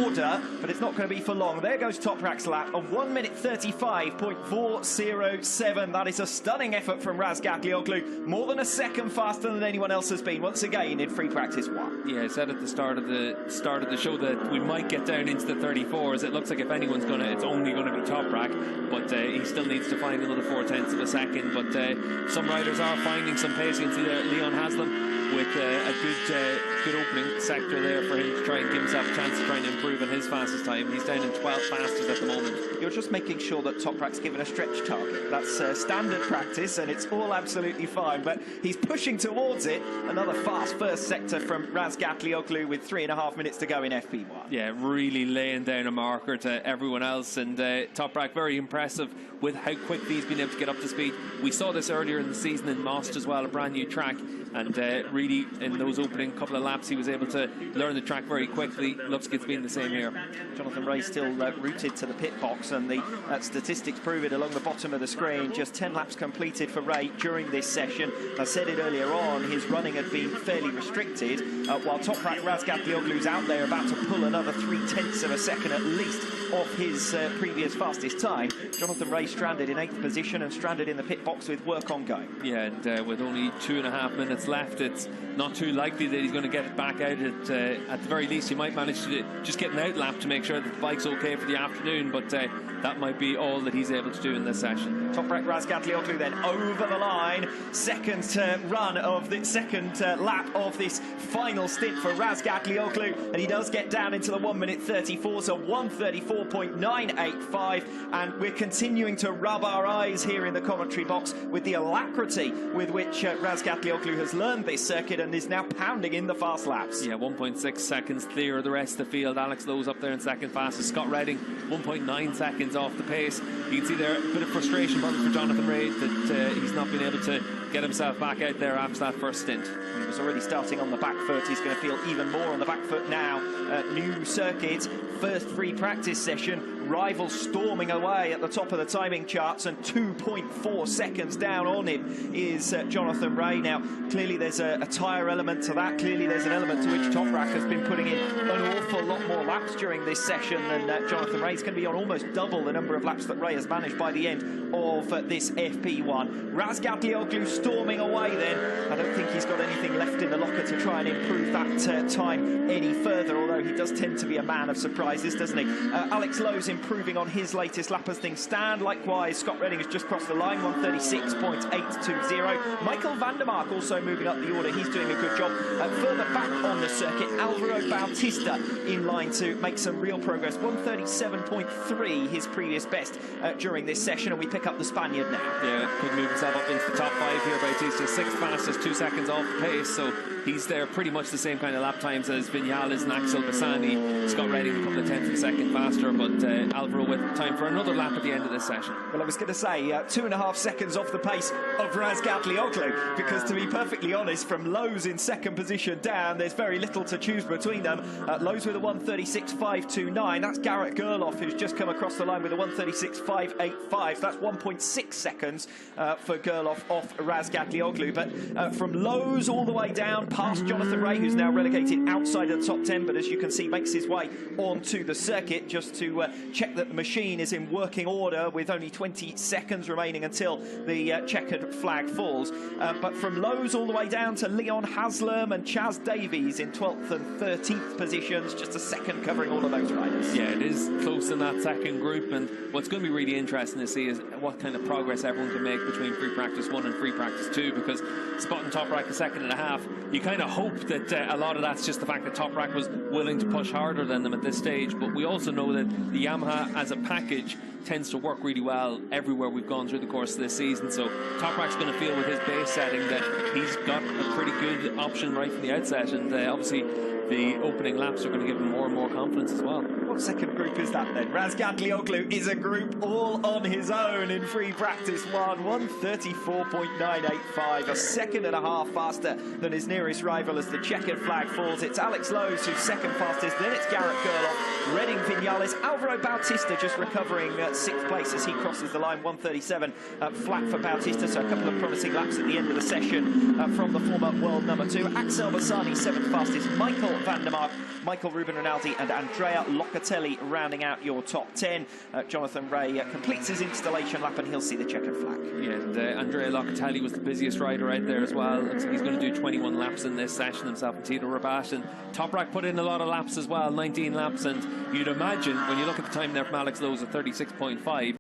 order, but it's not going to be for long. There goes Toprak's lap of 1 minute 35.407. That is a stunning effort from Razgatlioglu, more than a second faster than anyone else has been, once again in free practice 1. Yeah, I said at the start of the show that we might get down into the 34s. It looks like if anyone's it's only going to be Toprak, but he still needs to find another 0.4 of a second. But some riders are finding some pace. You can see there Leon Haslam with a good opening sector there for him to try and give himself a chance to try and improve on his fastest time. He's down in 12 fastest at the moment. You're just making sure that Toprak's given a stretch target. That's standard practice, and it's all absolutely fine, but he's pushing towards it. Another fast first sector from Razgatlioglu with 3.5 minutes to go in FP1. Yeah, really laying down a marker to everyone else, and Toprak very impressive with how quickly he's been able to get up to speed. We saw this earlier in the season in Most as well, a brand new track, and really in those opening couple of laps he was able to learn the track very quickly. Looks like it's been the same here. Jonathan Ray still rooted to the pit box, and the statistics prove it along the bottom of the screen. Just 10 laps completed for Ray during this session. I said it earlier on, his running had been fairly restricted, while Toprak Razgatlioglu's out there about to pull another 0.3 of a second at least off his previous fastest time. Jonathan Ray stranded in 8th position and stranded in the pit box with work ongoing. Yeah, and with only 2.5 minutes left, it's not too likely that he's going to get it back out. At the very least, he might manage to just get an out lap to make sure that the bike's okay for the afternoon, but that might be all that he's able to do in this session. Toprak Razgatlioglu then over the line. Second run of the second lap of this final stint for Razgatlioglu, and he does get down into the 1 minute 34, so 1:34.985, and we're continuing to rub our eyes here in the commentary box with the alacrity with which Razgatlioglu has learned this circuit and is now pounding in the fast laps. Yeah, 1.6 seconds clear of the rest of the field. Alex Lowe's up there in second fastest. Scott Redding 1.9 seconds off the pace. You can see there a bit of frustration probably for Jonathan Ray that he's not been able to get himself back out there after that first stint. He was already starting on the back foot. He's going to feel even more on the back foot now. New circuit, first free practice session. Rivals storming away at the top of the timing charts, and 2.4 seconds down on him is Jonathan Ray. Now, clearly there's a tyre element to that. Clearly there's an element to which Toprak has been putting in an awful lot more laps during this session than Jonathan Ray. He's going to be on almost double the number of laps that Ray has managed by the end of this FP1. Razgatlioglu storming away then. I don't think he's got anything left in the locker to try and improve that time any further, although he does tend to be a man of surprises, doesn't he? Alex Lowe's improving on his latest lap as things stand. Likewise, Scott Redding has just crossed the line, 1:36.820. Michael Vandermark also moving up the order. He's doing a good job. Further back on the circuit, Alvaro Bautista in line to make some real progress. 1:37.3, his previous best during this session, and we pick up the Spaniard now. Yeah, could move himself up into the top 5 here. Bautista, 6th fastest, 2 seconds off the pace, so he's there pretty much the same kind of lap times as Vinales and Axel Bassani. Scott Redding a couple of tenths of a second faster, but Alvaro with time for another lap at the end of this session. Well, I was going to say 2.5 seconds off the pace of Razgatlioglu, because to be perfectly honest, from Lowe's in second position down, there's very little to choose between them. Lowe's with a 1:36.529. That's Garrett Gerloff, who's just come across the line with a 1:36.585. That's 1.6 seconds for Gerloff off Razgatlioglu. But from Lowe's all the way down past Jonathan Ray, who's now relegated outside of the top 10, but as you can see, makes his way onto the circuit just to check that the machine is in working order, with only 20 seconds remaining until the checkered flag falls. But from Lowe's all the way down to Leon Haslam and Chaz Davies in 12th and 13th positions, just a second covering all of those riders. Yeah, it is close in that second group, and what's going to be really interesting to see is what kind of progress everyone can make between free practice 1 and free practice 2, because spotting Toprak a second and a half, you kind of hope that a lot of that's just the fact that Toprak was willing to push harder than them at this stage, but we also know that the Yamaha as a package tends to work really well everywhere we've gone through the course of this season. So Toprak's going to feel with his base setting that he's got a pretty good option right from the outset, and obviously the opening laps are going to give him more and more confidence as well. What second group is that then? Razgatlioglu is a group all on his own in free practice 1:34.985, a second and a half faster than his nearest rival as the checkered flag falls. It's Alex Lowe's who's second fastest, then it's Garrett Gerloff, Redding Vinales, Alvaro Bautista just recovering sixth place as he crosses the line, 1:37 flat for Bautista, so a couple of promising laps at the end of the session from the former world number 2. Axel Bassani, seventh fastest, Michael van der Mark, Michael Ruben Rinaldi and Andrea Locatelli rounding out your top 10. Jonathan Ray completes his installation lap and he'll see the checkered flag. Yeah, and Andrea Locatelli was the busiest rider out there as well. Looks like he's going to do 21 laps in this session himself, and Tito Rabat. And Toprak put in a lot of laps as well, 19 laps, and you'd imagine when you look at the time there from Alex Lowe's at 36.5,